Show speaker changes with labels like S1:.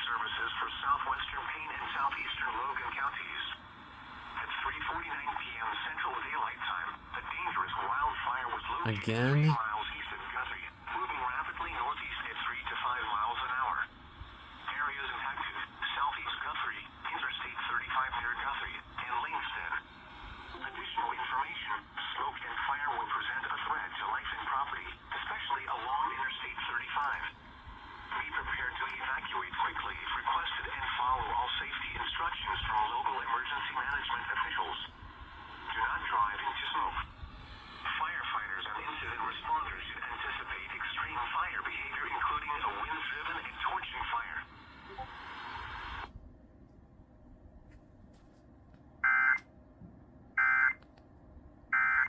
S1: services for southwestern Payne and southeastern Logan counties. At 3:49 p.m. Central Daylight Time, a dangerous wildfire was located
S2: Again?
S1: 3